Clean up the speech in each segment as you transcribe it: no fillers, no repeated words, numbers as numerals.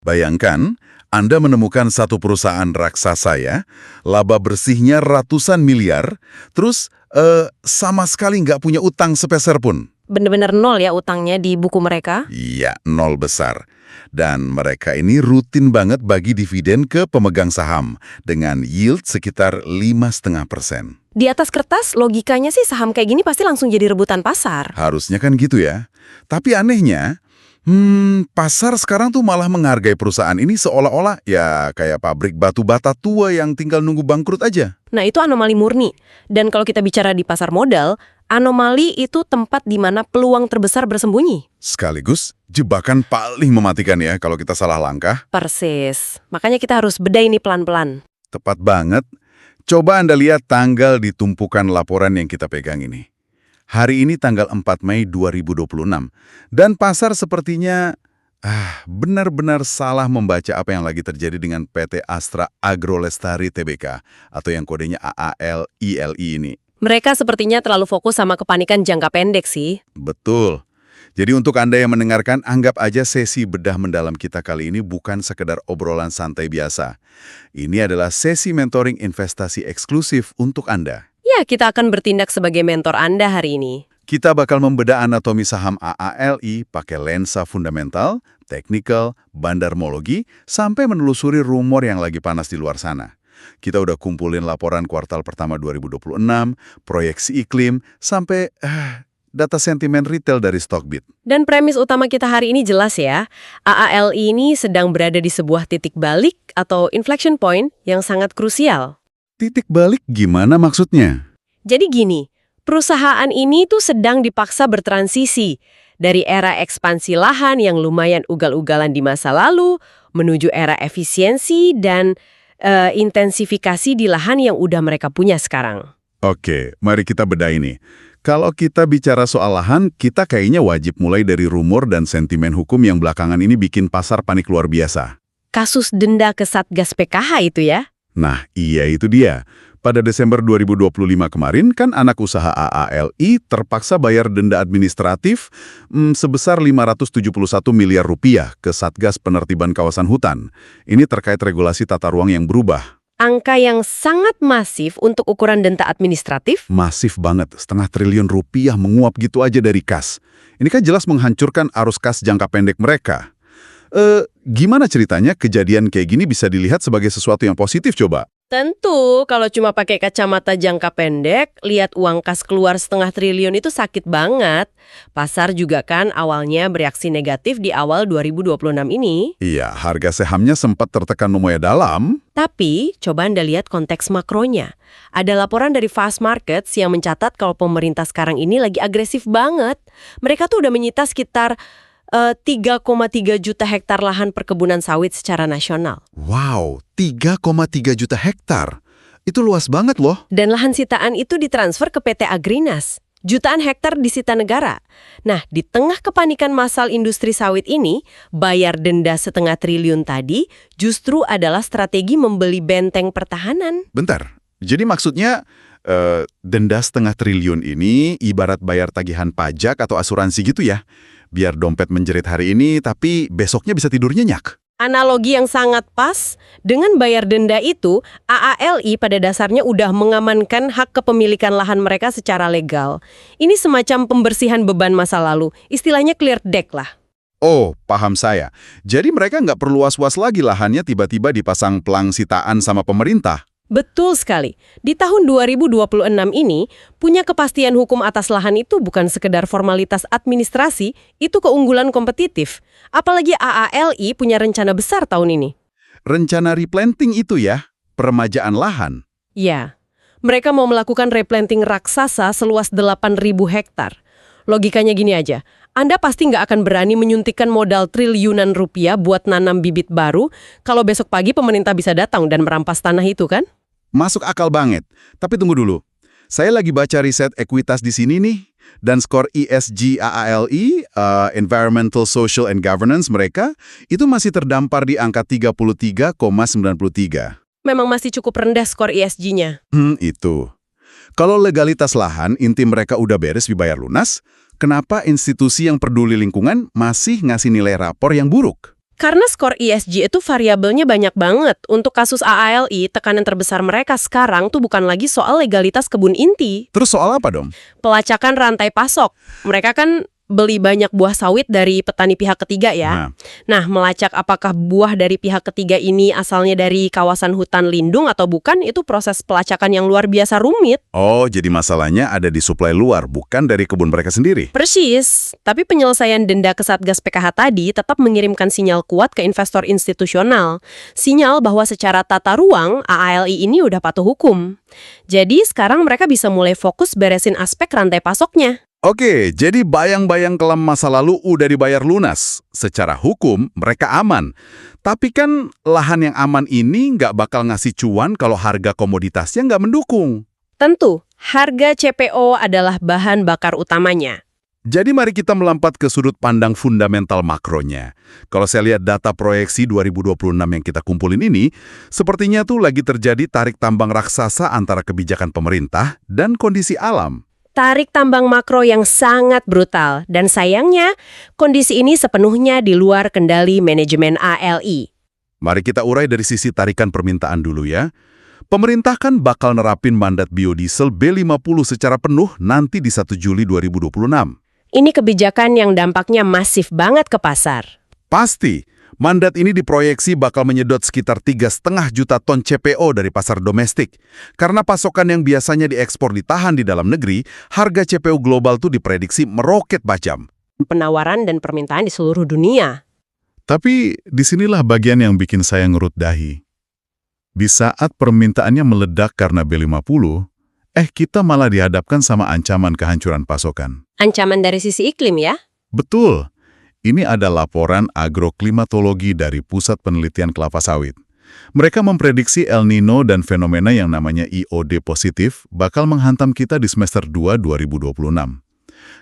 Bayangkan, Anda menemukan satu perusahaan raksasa ya, laba bersihnya ratusan miliar, terus sama sekali nggak punya utang sepeser pun. Bener-bener nol ya utangnya di buku mereka? Iya, nol besar. Dan mereka ini rutin banget bagi dividen ke pemegang saham dengan yield sekitar 5,5%. Di atas kertas, logikanya sih saham kayak gini pasti langsung jadi rebutan pasar. Harusnya kan gitu ya. Tapi anehnya, pasar sekarang tuh malah menghargai perusahaan ini seolah-olah ya kayak pabrik batu bata tua yang tinggal nunggu bangkrut aja. Nah, itu anomali murni. Dan kalau kita bicara di pasar modal, anomali itu tempat di mana peluang terbesar bersembunyi. Sekaligus jebakan paling mematikan ya kalau kita salah langkah. Persis. Makanya kita harus bedah ini pelan-pelan. Tepat banget. Coba Anda lihat tanggal di tumpukan laporan yang kita pegang ini. Hari ini tanggal 4 Mei 2026. Dan pasar sepertinya benar-benar salah membaca apa yang lagi terjadi dengan PT Astra Agrolestari Tbk atau yang kodenya AALILI ini. Mereka sepertinya terlalu fokus sama kepanikan jangka pendek sih. Betul. Jadi untuk Anda yang mendengarkan, anggap aja sesi bedah mendalam kita kali ini bukan sekedar obrolan santai biasa. Ini adalah sesi mentoring investasi eksklusif untuk Anda. Ya, kita akan bertindak sebagai mentor Anda hari ini. Kita bakal membedah anatomi saham AALI pakai lensa fundamental, teknikal, bandarmologi, sampai menelusuri rumor yang lagi panas di luar sana. Kita udah kumpulin laporan kuartal pertama 2026, proyeksi iklim, sampai data sentimen retail dari Stockbit. Dan premis utama kita hari ini jelas ya, AALI ini sedang berada di sebuah titik balik atau inflection point yang sangat krusial. Titik balik gimana maksudnya? Jadi gini, perusahaan ini tuh sedang dipaksa bertransisi dari era ekspansi lahan yang lumayan ugal-ugalan di masa lalu menuju era efisiensi dan intensifikasi di lahan yang udah mereka punya sekarang. Oke, mari kita bedah ini. Kalau kita bicara soal lahan, kita kayaknya wajib mulai dari rumor dan sentimen hukum yang belakangan ini bikin pasar panik luar biasa. Kasus denda ke Satgas PKH itu ya? Nah, iya itu dia. Pada Desember 2025 kemarin, kan anak usaha AALI terpaksa bayar denda administratif sebesar 571 miliar rupiah ke Satgas Penertiban Kawasan Hutan. Ini terkait regulasi tata ruang yang berubah. Angka yang sangat masif untuk ukuran denda administratif? Masif banget, 1,5 triliun rupiah menguap gitu aja dari kas. Ini kan jelas menghancurkan arus kas jangka pendek mereka. Gimana ceritanya kejadian kayak gini bisa dilihat sebagai sesuatu yang positif coba? Tentu, kalau cuma pakai kacamata jangka pendek, lihat uang kas keluar 1,5 triliun itu sakit banget. Pasar juga kan awalnya bereaksi negatif di awal 2026 ini. Iya, harga sahamnya sempat tertekan lumayan dalam. Tapi, coba Anda lihat konteks makronya. Ada laporan dari Fast Markets yang mencatat kalau pemerintah sekarang ini lagi agresif banget. Mereka tuh udah menyita sekitar 3,3 juta hektar lahan perkebunan sawit secara nasional. Wow, 3,3 juta hektar. Itu luas banget loh. Dan lahan sitaan itu ditransfer ke PT Agrinas. Jutaan hektar disita negara. Nah, di tengah kepanikan massal industri sawit ini, bayar denda 1,5 triliun tadi justru adalah strategi membeli benteng pertahanan. Bentar, jadi maksudnya denda 1,5 triliun ini ibarat bayar tagihan pajak atau asuransi gitu ya? Biar dompet menjerit hari ini, tapi besoknya bisa tidur nyenyak. Analogi yang sangat pas, dengan bayar denda itu, AALI pada dasarnya udah mengamankan hak kepemilikan lahan mereka secara legal. Ini semacam pembersihan beban masa lalu, istilahnya clear deck lah. Oh, paham saya. Jadi mereka nggak perlu was-was lagi lahannya tiba-tiba dipasang pelang sitaan sama pemerintah. Betul sekali. Di tahun 2026 ini, punya kepastian hukum atas lahan itu bukan sekedar formalitas administrasi, itu keunggulan kompetitif. Apalagi AALI punya rencana besar tahun ini. Rencana replanting itu ya, peremajaan lahan. Ya, mereka mau melakukan replanting raksasa seluas 8.000 hektar. Logikanya gini aja, Anda pasti nggak akan berani menyuntikkan modal triliunan rupiah buat nanam bibit baru kalau besok pagi pemerintah bisa datang dan merampas tanah itu kan? Masuk akal banget. Tapi tunggu dulu. Saya lagi baca riset ekuitas di sini nih. Dan skor ESG AALI, Environmental, Social, and Governance mereka, itu masih terdampar di angka 33,93. Memang masih cukup rendah skor ESG-nya. Itu. Kalau legalitas lahan, inti mereka udah beres dibayar lunas, kenapa institusi yang peduli lingkungan masih ngasih nilai rapor yang buruk? Karena skor ESG itu variabelnya banyak banget. Untuk kasus AALI, tekanan terbesar mereka sekarang tuh bukan lagi soal legalitas kebun inti. Terus soal apa dong? Pelacakan rantai pasok. Mereka kan beli banyak buah sawit dari petani pihak ketiga ya. Nah, melacak apakah buah dari pihak ketiga ini asalnya dari kawasan hutan lindung atau bukan, itu proses pelacakan yang luar biasa rumit. Oh, jadi masalahnya ada di suplai luar, bukan dari kebun mereka sendiri. Persis, tapi penyelesaian denda ke Satgas PKH tadi tetap mengirimkan sinyal kuat ke investor institusional. Sinyal bahwa secara tata ruang, AALI ini udah patuh hukum. Jadi sekarang mereka bisa mulai fokus beresin aspek rantai pasoknya. Oke, jadi bayang-bayang kelam masa lalu udah dibayar lunas. Secara hukum, mereka aman. Tapi kan lahan yang aman ini nggak bakal ngasih cuan kalau harga komoditasnya nggak mendukung. Tentu, harga CPO adalah bahan bakar utamanya. Jadi mari kita melompat ke sudut pandang fundamental makronya. Kalau saya lihat data proyeksi 2026 yang kita kumpulin ini, sepertinya tuh lagi terjadi tarik tambang raksasa antara kebijakan pemerintah dan kondisi alam. Tarik tambang makro yang sangat brutal, dan sayangnya kondisi ini sepenuhnya di luar kendali manajemen ALI. Mari kita urai dari sisi tarikan permintaan dulu ya. Pemerintah kan bakal nerapin mandat biodiesel B50 secara penuh nanti di 1 Juli 2026. Ini kebijakan yang dampaknya masif banget ke pasar. Pasti, mandat ini diproyeksi bakal menyedot sekitar 3,5 juta ton CPO dari pasar domestik. Karena pasokan yang biasanya diekspor ditahan di dalam negeri, harga CPO global tuh diprediksi meroket tajam. Penawaran dan permintaan di seluruh dunia. Tapi disinilah bagian yang bikin saya ngerut dahi. Di saat permintaannya meledak karena B50, kita malah dihadapkan sama ancaman kehancuran pasokan. Ancaman dari sisi iklim ya? Betul. Ini ada laporan agroklimatologi dari Pusat Penelitian Kelapa Sawit. Mereka memprediksi El Nino dan fenomena yang namanya IOD positif bakal menghantam kita di semester 2 2026.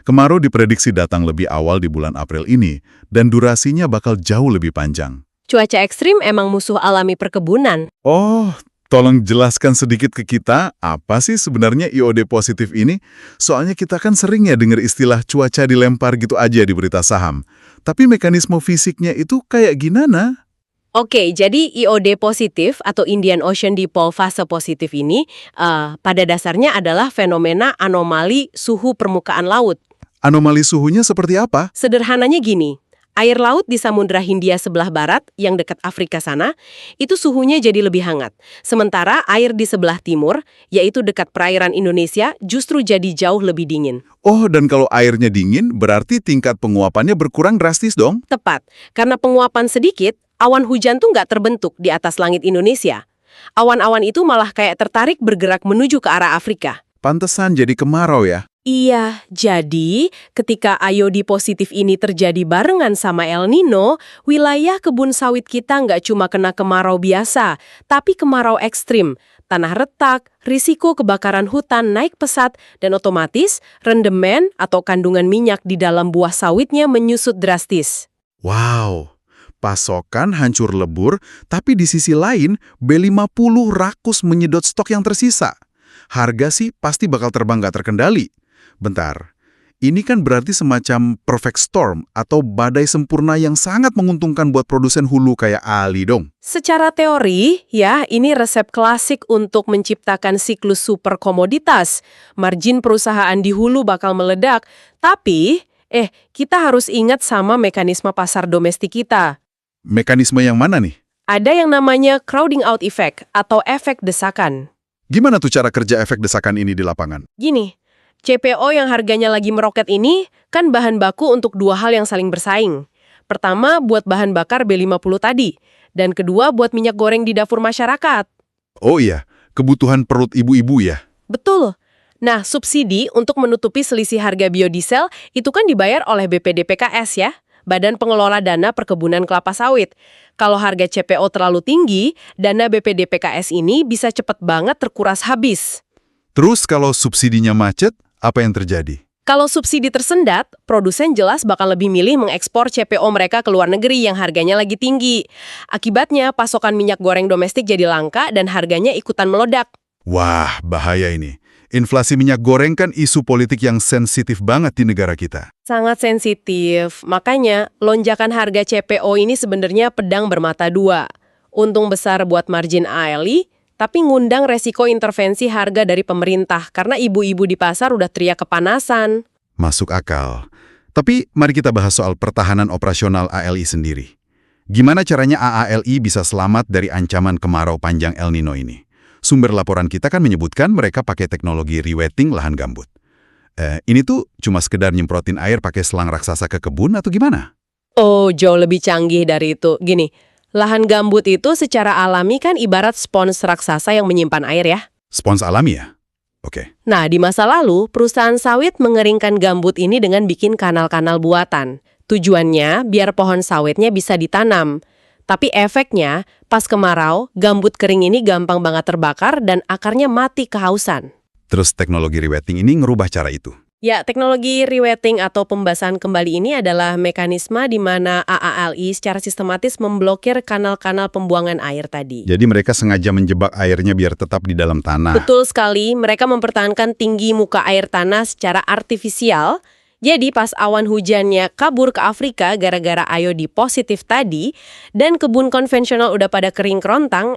Kemarau diprediksi datang lebih awal di bulan April ini, dan durasinya bakal jauh lebih panjang. Cuaca ekstrim emang musuh alami perkebunan. Oh, tolong jelaskan sedikit ke kita, apa sih sebenarnya IOD positif ini? Soalnya kita kan sering ya dengar istilah cuaca dilempar gitu aja di berita saham. Tapi mekanisme fisiknya itu kayak gimana? Oke, jadi IOD positif atau Indian Ocean Dipole Fase positif ini pada dasarnya adalah fenomena anomali suhu permukaan laut. Anomali suhunya seperti apa? Sederhananya gini, air laut di Samudra Hindia sebelah barat yang dekat Afrika sana, itu suhunya jadi lebih hangat. Sementara air di sebelah timur, yaitu dekat perairan Indonesia, justru jadi jauh lebih dingin. Oh, dan kalau airnya dingin, berarti tingkat penguapannya berkurang drastis dong? Tepat, karena penguapan sedikit, awan hujan tuh nggak terbentuk di atas langit Indonesia. Awan-awan itu malah kayak tertarik bergerak menuju ke arah Afrika. Pantesan jadi kemarau ya? Iya, jadi ketika IOD positif ini terjadi barengan sama El Nino, wilayah kebun sawit kita nggak cuma kena kemarau biasa, tapi kemarau ekstrim. Tanah retak, risiko kebakaran hutan naik pesat, dan otomatis rendemen atau kandungan minyak di dalam buah sawitnya menyusut drastis. Wow, pasokan hancur lebur, tapi di sisi lain B50 rakus menyedot stok yang tersisa. Harga sih pasti bakal terbang nggak terkendali. Bentar, ini kan berarti semacam perfect storm atau badai sempurna yang sangat menguntungkan buat produsen hulu kayak Ali dong. Secara teori, ya, ini resep klasik untuk menciptakan siklus super komoditas. Margin perusahaan di hulu bakal meledak, tapi kita harus ingat sama mekanisme pasar domestik kita. Mekanisme yang mana nih? Ada yang namanya crowding out effect atau efek desakan. Gimana tuh cara kerja efek desakan ini di lapangan? Gini, CPO yang harganya lagi meroket ini kan bahan baku untuk dua hal yang saling bersaing. Pertama, buat bahan bakar B50 tadi. Dan kedua, buat minyak goreng di dapur masyarakat. Oh iya, kebutuhan perut ibu-ibu ya? Betul. Nah, subsidi untuk menutupi selisih harga biodiesel itu kan dibayar oleh BPDPKS ya, Badan Pengelola Dana Perkebunan Kelapa Sawit. Kalau harga CPO terlalu tinggi, dana BPDPKS ini bisa cepet banget terkuras habis. Terus kalau subsidinya macet, apa yang terjadi? Kalau subsidi tersendat, produsen jelas bakal lebih milih mengekspor CPO mereka ke luar negeri yang harganya lagi tinggi. Akibatnya, pasokan minyak goreng domestik jadi langka dan harganya ikutan meledak. Wah, bahaya ini. Inflasi minyak goreng kan isu politik yang sensitif banget di negara kita. Sangat sensitif. Makanya, lonjakan harga CPO ini sebenarnya pedang bermata dua. Untung besar buat margin ALI, tapi ngundang resiko intervensi harga dari pemerintah karena ibu-ibu di pasar udah teriak kepanasan. Masuk akal. Tapi mari kita bahas soal pertahanan operasional ALI sendiri. Gimana caranya AALI bisa selamat dari ancaman kemarau panjang El Nino ini? Sumber laporan kita kan menyebutkan mereka pakai teknologi rewetting lahan gambut. Ini tuh cuma sekedar nyemprotin air pakai selang raksasa ke kebun atau gimana? Oh, jauh lebih canggih dari itu. Gini, lahan gambut itu secara alami kan ibarat spons raksasa yang menyimpan air ya. Spons alami ya? Oke. Nah, di masa lalu, perusahaan sawit mengeringkan gambut ini dengan bikin kanal-kanal buatan. Tujuannya biar pohon sawitnya bisa ditanam. Tapi efeknya, pas kemarau, gambut kering ini gampang banget terbakar dan akarnya mati kehausan. Terus teknologi rewetting ini ngerubah cara itu? Ya, teknologi rewetting atau pembasahan kembali ini adalah mekanisme di mana AALI secara sistematis memblokir kanal-kanal pembuangan air tadi. Jadi mereka sengaja menjebak airnya biar tetap di dalam tanah. Betul sekali, mereka mempertahankan tinggi muka air tanah secara artifisial. Jadi pas awan hujannya kabur ke Afrika gara-gara iodi positif tadi, dan kebun konvensional udah pada kering kerontang,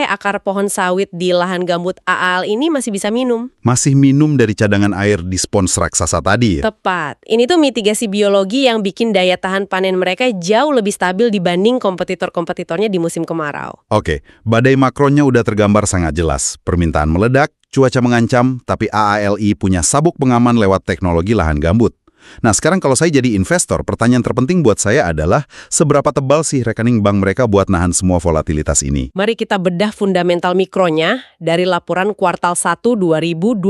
akar pohon sawit di lahan gambut AAL ini masih bisa minum. Masih minum dari cadangan air di spons raksasa tadi ya? Tepat. Ini tuh mitigasi biologi yang bikin daya tahan panen mereka jauh lebih stabil dibanding kompetitor-kompetitornya di musim kemarau. Oke, badai makronya udah tergambar sangat jelas. Permintaan meledak, cuaca mengancam, tapi AALI punya sabuk pengaman lewat teknologi lahan gambut. Nah, sekarang kalau saya jadi investor, pertanyaan terpenting buat saya adalah seberapa tebal sih rekening bank mereka buat nahan semua volatilitas ini? Mari kita bedah fundamental mikronya dari laporan kuartal 1 2026.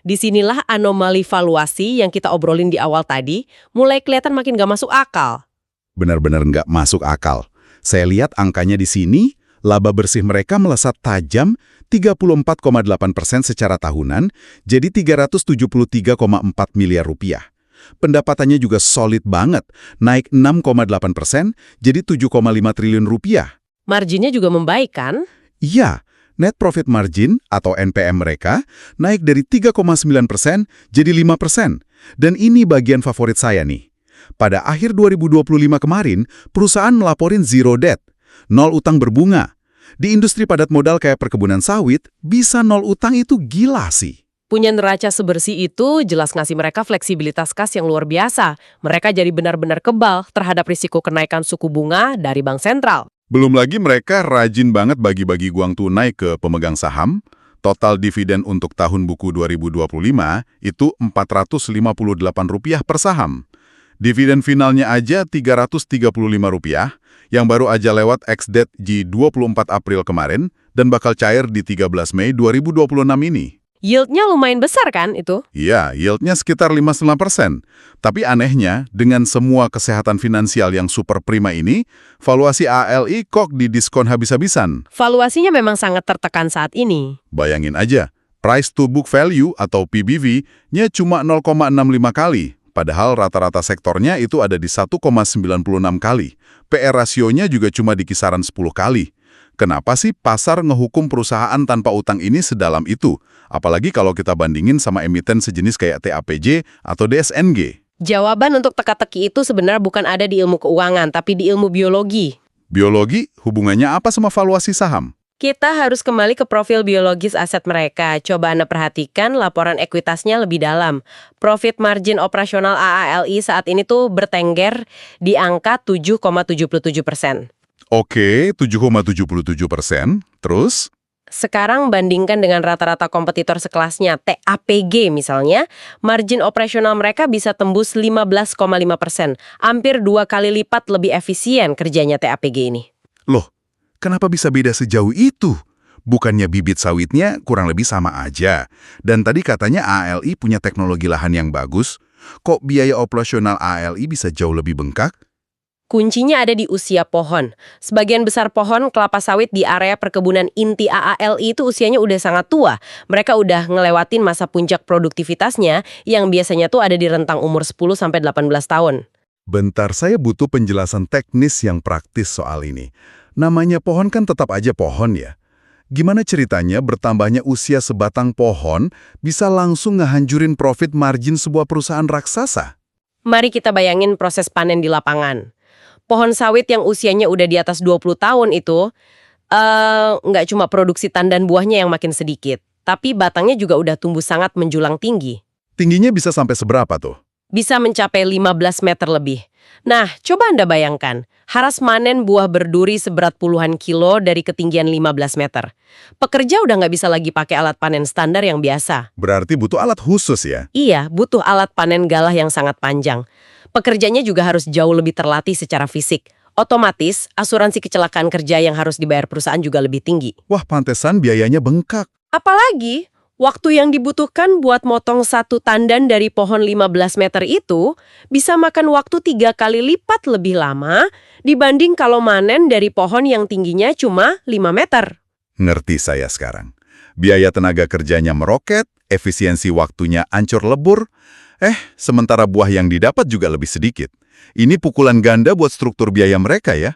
Disinilah anomali valuasi yang kita obrolin di awal tadi mulai kelihatan makin gak masuk akal. Benar-benar nggak masuk akal. Saya lihat angkanya di sini, laba bersih mereka melesat tajam 34,8% secara tahunan, jadi 373,4 miliar rupiah. Pendapatannya juga solid banget, naik 6,8%, jadi 7,5 triliun rupiah. Marginnya juga membaik kan? Iya, net profit margin atau NPM mereka naik dari 3,9% jadi 5%. Dan ini bagian favorit saya nih. Pada akhir 2025 kemarin, perusahaan melaporin zero debt, nol utang berbunga. Di industri padat modal kayak perkebunan sawit, bisa nol utang itu gila sih. Punya neraca sebersih itu jelas ngasih mereka fleksibilitas kas yang luar biasa. Mereka jadi benar-benar kebal terhadap risiko kenaikan suku bunga dari bank sentral. Belum lagi mereka rajin banget bagi-bagi uang tunai ke pemegang saham. Total dividen untuk tahun buku 2025 itu Rp458 per saham. Dividen finalnya aja Rp335, yang baru aja lewat ex-date di 24 April kemarin dan bakal cair di 13 Mei 2026 ini. Yieldnya lumayan besar kan itu? Iya, yieldnya sekitar 59%. Tapi anehnya, dengan semua kesehatan finansial yang super prima ini, valuasi ALI kok didiskon habis-habisan. Valuasinya memang sangat tertekan saat ini. Bayangin aja, price to book value atau PBV-nya cuma 0,65 kali. Padahal rata-rata sektornya itu ada di 1,96 kali. PR rasionya juga cuma di kisaran 10 kali. Kenapa sih pasar ngehukum perusahaan tanpa utang ini sedalam itu? Apalagi kalau kita bandingin sama emiten sejenis kayak TAPJ atau DSNG. Jawaban untuk teka-teki itu sebenarnya bukan ada di ilmu keuangan, tapi di ilmu biologi. Biologi hubungannya apa sama valuasi saham? Kita harus kembali ke profil biologis aset mereka. Coba Anda perhatikan laporan ekuitasnya lebih dalam. Profit margin operasional AALI saat ini tuh bertengger di angka 7,77%. Oke, 7,77%. Terus? Sekarang bandingkan dengan rata-rata kompetitor sekelasnya, TAPG misalnya, margin operasional mereka bisa tembus 15,5%. Hampir 2 kali lipat lebih efisien kerjanya TAPG ini. Loh, kenapa bisa beda sejauh itu? Bukannya bibit sawitnya kurang lebih sama aja. Dan tadi katanya ALI punya teknologi lahan yang bagus. Kok biaya operasional ALI bisa jauh lebih bengkak? Kuncinya ada di usia pohon. Sebagian besar pohon kelapa sawit di area perkebunan inti AALI itu usianya udah sangat tua. Mereka udah ngelewatin masa puncak produktivitasnya yang biasanya tuh ada di rentang umur 10-18 tahun. Bentar, saya butuh penjelasan teknis yang praktis soal ini. Namanya pohon kan tetap aja pohon ya. Gimana ceritanya bertambahnya usia sebatang pohon bisa langsung ngehancurin profit margin sebuah perusahaan raksasa? Mari kita bayangin proses panen di lapangan. Pohon sawit yang usianya udah di atas 20 tahun itu, nggak cuma produksi tandan buahnya yang makin sedikit, tapi batangnya juga udah tumbuh sangat menjulang tinggi. Tingginya bisa sampai seberapa tuh? Bisa mencapai 15 meter lebih. Nah, coba Anda bayangkan, harus manen buah berduri seberat puluhan kilo dari ketinggian 15 meter. Pekerja udah nggak bisa lagi pakai alat panen standar yang biasa. Berarti butuh alat khusus ya? Iya, butuh alat panen galah yang sangat panjang. Pekerjanya juga harus jauh lebih terlatih secara fisik. Otomatis, asuransi kecelakaan kerja yang harus dibayar perusahaan juga lebih tinggi. Wah, pantesan biayanya bengkak. Apalagi, waktu yang dibutuhkan buat motong satu tandan dari pohon 15 meter itu bisa makan waktu 3 kali lipat lebih lama dibanding kalau manen dari pohon yang tingginya cuma 5 meter. Ngerti saya sekarang. Biaya tenaga kerjanya meroket, efisiensi waktunya ancur lebur, sementara buah yang didapat juga lebih sedikit. Ini pukulan ganda buat struktur biaya mereka ya?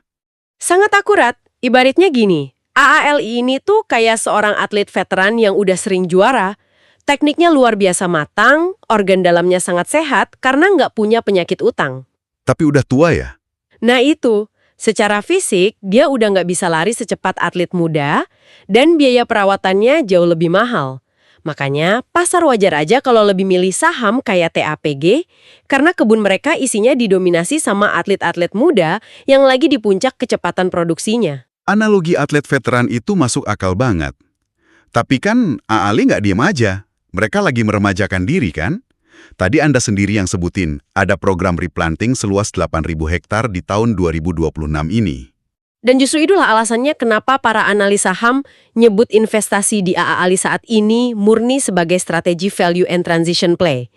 Sangat akurat, ibaratnya gini. AALI ini tuh kayak seorang atlet veteran yang udah sering juara. Tekniknya luar biasa matang, organ dalamnya sangat sehat karena nggak punya penyakit utang. Tapi udah tua ya? Nah itu, secara fisik dia udah nggak bisa lari secepat atlet muda dan biaya perawatannya jauh lebih mahal. Makanya pasar wajar aja kalau lebih milih saham kayak TAPG karena kebun mereka isinya didominasi sama atlet-atlet muda yang lagi di puncak kecepatan produksinya. Analogi atlet veteran itu masuk akal banget. Tapi kan AALI nggak diem aja. Mereka lagi meremajakan diri kan? Tadi Anda sendiri yang sebutin, ada program replanting seluas 8.000 hektar di tahun 2026 ini. Dan justru itulah alasannya kenapa para analis saham nyebut investasi di AALI saat ini murni sebagai strategi value and transition play.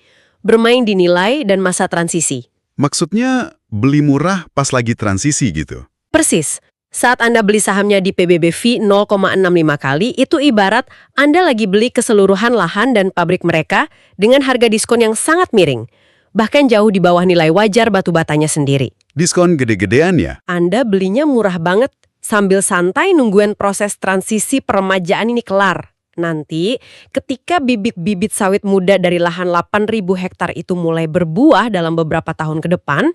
Bermain di nilai dan masa transisi. Maksudnya beli murah pas lagi transisi gitu? Persis. Saat Anda beli sahamnya di PBBV 0,65 kali, itu ibarat Anda lagi beli keseluruhan lahan dan pabrik mereka dengan harga diskon yang sangat miring. Bahkan jauh di bawah nilai wajar batu batanya sendiri. Diskon gede-gedean ya? Anda belinya murah banget sambil santai nungguin proses transisi peremajaan ini kelar. Nanti, ketika bibit-bibit sawit muda dari lahan 8.000 hektar itu mulai berbuah dalam beberapa tahun ke depan,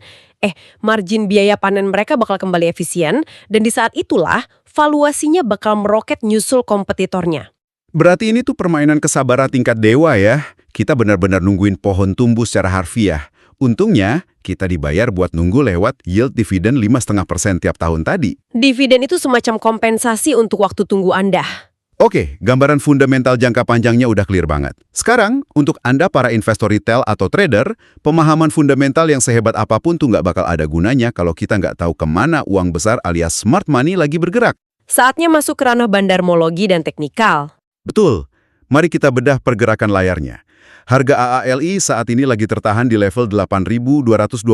margin biaya panen mereka bakal kembali efisien, dan di saat itulah, valuasinya bakal meroket nyusul kompetitornya. Berarti ini tuh permainan kesabaran tingkat dewa ya? Kita benar-benar nungguin pohon tumbuh secara harfiah. Untungnya, kita dibayar buat nunggu lewat yield dividen 5,5% tiap tahun tadi. Dividen itu semacam kompensasi untuk waktu tunggu Anda. Oke, gambaran fundamental jangka panjangnya udah clear banget. Sekarang, untuk Anda para investor retail atau trader, pemahaman fundamental yang sehebat apapun tuh nggak bakal ada gunanya kalau kita nggak tahu kemana uang besar alias smart money lagi bergerak. Saatnya masuk ke ranah bandarmologi dan teknikal. Betul. Mari kita bedah pergerakan layarnya. Harga AALI saat ini lagi tertahan di level Rp8.225.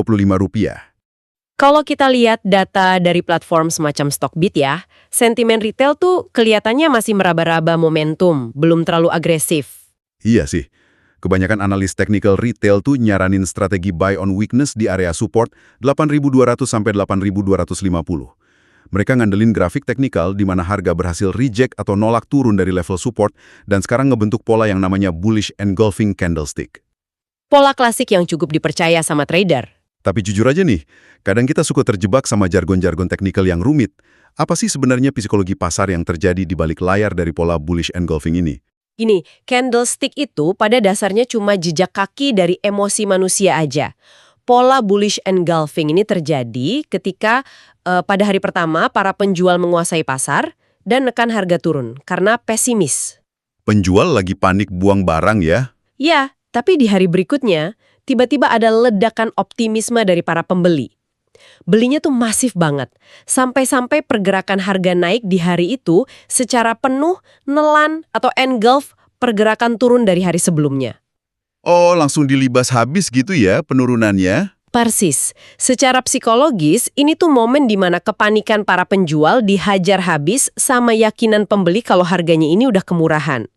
Kalau kita lihat data dari platform semacam Stockbit ya, sentimen retail tuh kelihatannya masih meraba-raba momentum, belum terlalu agresif. Iya sih. Kebanyakan analis technical retail tuh nyaranin strategi buy on weakness di area support 8.200 sampai 8.250. Mereka ngandelin grafik teknikal di mana harga berhasil reject atau nolak turun dari level support dan sekarang ngebentuk pola yang namanya bullish engulfing candlestick. Pola klasik yang cukup dipercaya sama trader. Tapi jujur aja nih, kadang kita suka terjebak sama jargon-jargon teknikal yang rumit. Apa sih sebenarnya psikologi pasar yang terjadi di balik layar dari pola bullish engulfing ini? Gini, candlestick itu pada dasarnya cuma jejak kaki dari emosi manusia aja. Pola bullish engulfing ini terjadi ketika pada hari pertama para penjual menguasai pasar dan nekan harga turun karena pesimis. Penjual lagi panik buang barang ya? Ya, tapi di hari berikutnya tiba-tiba ada ledakan optimisme dari para pembeli. Belinya tuh masif banget, sampai-sampai pergerakan harga naik di hari itu secara penuh nelan atau engulf pergerakan turun dari hari sebelumnya. Oh, langsung dilibas habis gitu ya penurunannya? Persis. Secara psikologis, ini tuh momen di mana kepanikan para penjual dihajar habis sama yakinan pembeli kalau harganya ini udah kemurahan.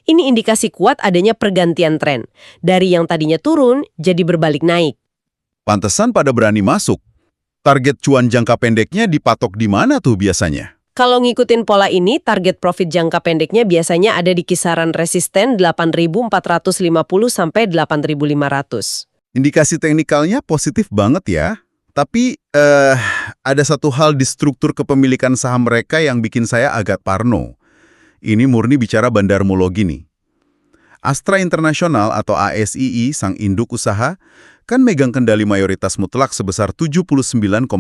Ini indikasi kuat adanya pergantian tren. Dari yang tadinya turun, jadi berbalik naik. Pantesan pada berani masuk. Target cuan jangka pendeknya dipatok di mana tuh biasanya? Kalau ngikutin pola ini, target profit jangka pendeknya biasanya ada di kisaran resisten 8.450 sampai 8.500. Indikasi teknikalnya positif banget ya. Tapi ada satu hal di struktur kepemilikan saham mereka yang bikin saya agak parno. Ini murni bicara bandarmologi nih. Astra International atau ASII, sang induk usaha, kan megang kendali mayoritas mutlak sebesar 79,7%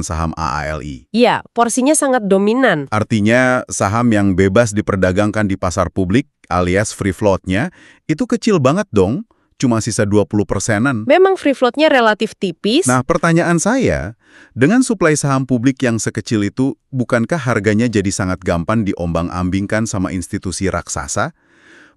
saham AALI. Iya, porsinya sangat dominan. Artinya saham yang bebas diperdagangkan di pasar publik alias free float-nya itu kecil banget dong, cuma sisa 20%-an. Memang free float-nya relatif tipis. Nah, pertanyaan saya, dengan suplai saham publik yang sekecil itu, bukankah harganya jadi sangat gampang diombang-ambingkan sama institusi raksasa?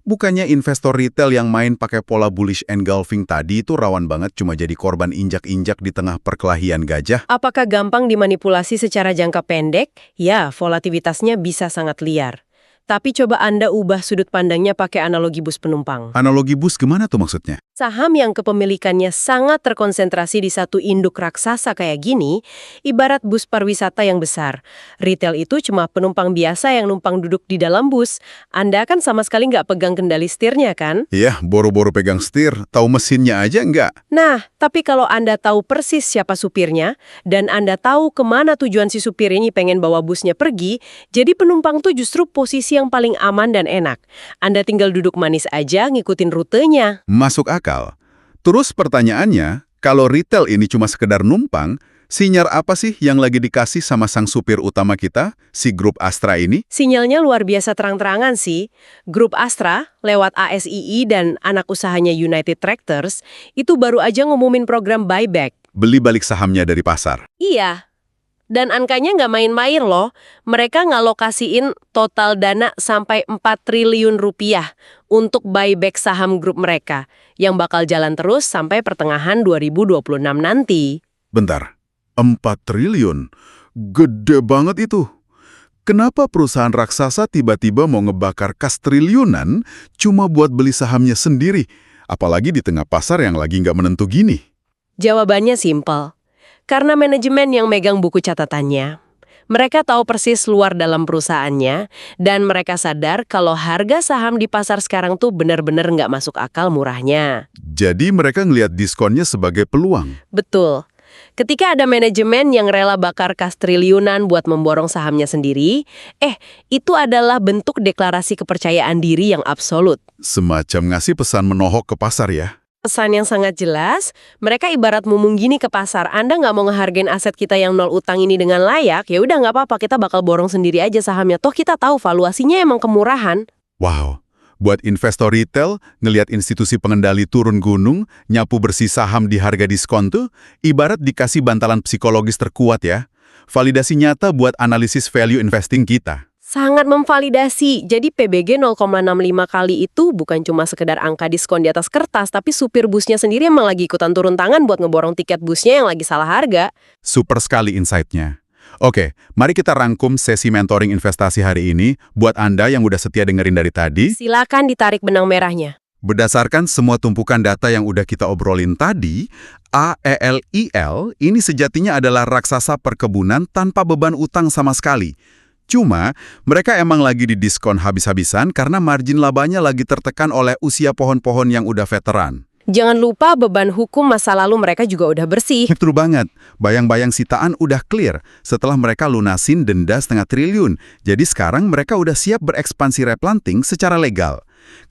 Bukannya investor retail yang main pakai pola bullish engulfing tadi itu rawan banget cuma jadi korban injak-injak di tengah perkelahian gajah? Apakah gampang dimanipulasi secara jangka pendek? Ya, volatilitasnya bisa sangat liar. Tapi coba Anda ubah sudut pandangnya pakai analogi bus penumpang. Analogi bus gimana tuh maksudnya? Saham yang kepemilikannya sangat terkonsentrasi di satu induk raksasa kayak gini, ibarat bus pariwisata yang besar. Retail itu cuma penumpang biasa yang numpang duduk di dalam bus. Anda kan sama sekali nggak pegang kendali setirnya kan? Iya, boro-boro pegang setir, tahu mesinnya aja nggak? Nah, tapi kalau Anda tahu persis siapa supirnya, dan Anda tahu kemana tujuan si supir ini pengen bawa busnya pergi, jadi penumpang tuh justru posisi yang paling aman dan enak. Anda tinggal duduk manis aja ngikutin rutenya. Masuk akal. Terus pertanyaannya, kalau retail ini cuma sekedar numpang, sinyal apa sih yang lagi dikasih sama sang supir utama kita, si grup Astra ini? Sinyalnya luar biasa terang-terangan sih. Grup Astra, lewat ASII dan anak usahanya United Tractors, itu baru aja ngumumin program buyback. Beli balik sahamnya dari pasar. Iya. Dan angkanya nggak main-main loh. Mereka ngalokasiin total dana sampai 4 triliun rupiah untuk buyback saham grup mereka, yang bakal jalan terus sampai pertengahan 2026 nanti. Bentar, 4 triliun? Gede banget itu. Kenapa perusahaan raksasa tiba-tiba mau ngebakar kas triliunan cuma buat beli sahamnya sendiri? Apalagi di tengah pasar yang lagi nggak menentu gini. Jawabannya simpel. Karena manajemen yang megang buku catatannya. Mereka tahu persis luar dalam perusahaannya, dan mereka sadar kalau harga saham di pasar sekarang tuh benar-benar nggak masuk akal murahnya. Jadi mereka ngelihat diskonnya sebagai peluang. Betul. Ketika ada manajemen yang rela bakar kas triliunan buat memborong sahamnya sendiri, itu adalah bentuk deklarasi kepercayaan diri yang absolut. Semacam ngasih pesan menohok ke pasar ya. Pesan yang sangat jelas, mereka ibarat ngomong gini ke pasar, Anda nggak mau ngehargain aset kita yang nol utang ini dengan layak, ya udah nggak apa-apa, kita bakal borong sendiri aja sahamnya. Toh kita tahu valuasinya emang kemurahan. Wow, buat investor retail, ngelihat institusi pengendali turun gunung, nyapu bersih saham di harga diskon tuh, ibarat dikasih bantalan psikologis terkuat ya. Validasi nyata buat analisis value investing kita. Sangat memvalidasi. Jadi PBG 0,65 kali itu bukan cuma sekedar angka diskon di atas kertas, tapi supir busnya sendiri emang lagi ikutan turun tangan buat ngeborong tiket busnya yang lagi salah harga. Super sekali insight-nya. Oke, mari kita rangkum sesi mentoring investasi hari ini buat Anda yang udah setia dengerin dari tadi. Silakan ditarik benang merahnya. Berdasarkan semua tumpukan data yang udah kita obrolin tadi, AELIL ini sejatinya adalah raksasa perkebunan tanpa beban utang sama sekali. Cuma, mereka emang lagi didiskon habis-habisan karena margin labanya lagi tertekan oleh usia pohon-pohon yang udah veteran. Jangan lupa beban hukum masa lalu mereka juga udah bersih. Betul banget. Bayang-bayang sitaan udah clear setelah mereka lunasin denda 0,5 triliun. Jadi sekarang mereka udah siap berekspansi replanting secara legal.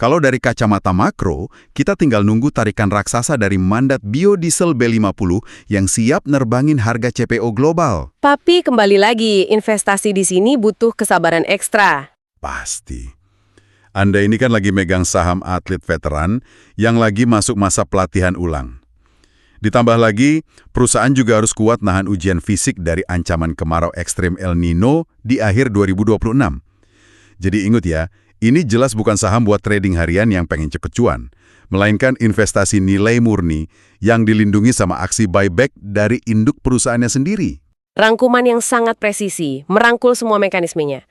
Kalau dari kacamata makro, kita tinggal nunggu tarikan raksasa dari mandat biodiesel B50 yang siap nerbangin harga CPO global. Tapi kembali lagi, investasi di sini butuh kesabaran ekstra. Pasti. Anda ini kan lagi megang saham atlet veteran yang lagi masuk masa pelatihan ulang. Ditambah lagi, perusahaan juga harus kuat nahan ujian fisik dari ancaman kemarau ekstrim El Nino di akhir 2026. Jadi ingat ya, ini jelas bukan saham buat trading harian yang pengen cepet cuan, melainkan investasi nilai murni yang dilindungi sama aksi buyback dari induk perusahaannya sendiri. Rangkuman yang sangat presisi, merangkul semua mekanismenya.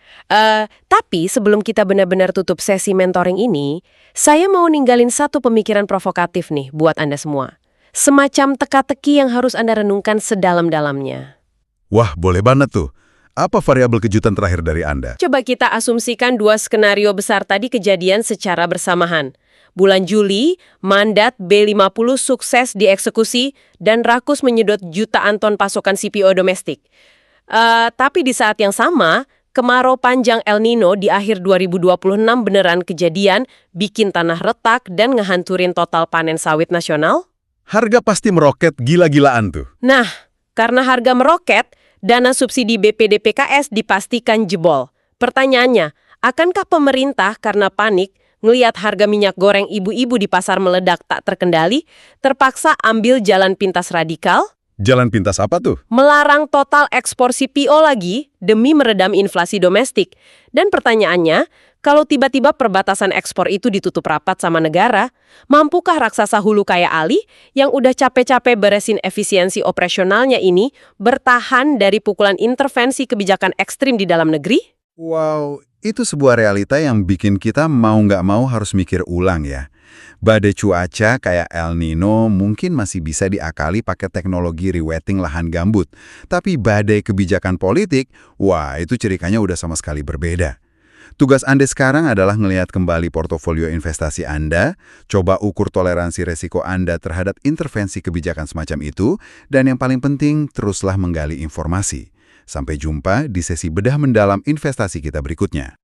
Tapi sebelum kita benar-benar tutup sesi mentoring ini, saya mau ninggalin satu pemikiran provokatif nih buat Anda semua. Semacam teka-teki yang harus Anda renungkan sedalam-dalamnya. Wah, boleh banget tuh. Apa variabel kejutan terakhir dari Anda? Coba kita asumsikan dua skenario besar tadi kejadian secara bersamaan. Bulan Juli, mandat B50 sukses dieksekusi dan rakus menyedot jutaan ton pasokan CPO domestik. Tapi di saat yang sama, kemarau panjang El Nino di akhir 2026 beneran kejadian, bikin tanah retak dan ngehanturin total panen sawit nasional? Harga pasti meroket gila-gilaan tuh. Nah, karena harga meroket, dana subsidi BPDPKS dipastikan jebol. Pertanyaannya, akankah pemerintah karena panik ngelihat harga minyak goreng ibu-ibu di pasar meledak tak terkendali, terpaksa ambil jalan pintas radikal? Jalan pintas apa tuh? Melarang total ekspor CPO lagi demi meredam inflasi domestik. Dan pertanyaannya, kalau tiba-tiba perbatasan ekspor itu ditutup rapat sama negara, mampukah raksasa hulu kayak Ali yang udah capek-capek beresin efisiensi operasionalnya ini bertahan dari pukulan intervensi kebijakan ekstrim di dalam negeri? Wow, itu sebuah realita yang bikin kita mau nggak mau harus mikir ulang ya. Badai cuaca kayak El Nino mungkin masih bisa diakali pakai teknologi rewetting lahan gambut. Tapi badai kebijakan politik, wah itu ceritanya udah sama sekali berbeda. Tugas Anda sekarang adalah ngelihat kembali portofolio investasi Anda, coba ukur toleransi resiko Anda terhadap intervensi kebijakan semacam itu, dan yang paling penting, teruslah menggali informasi. Sampai jumpa di sesi bedah mendalam investasi kita berikutnya.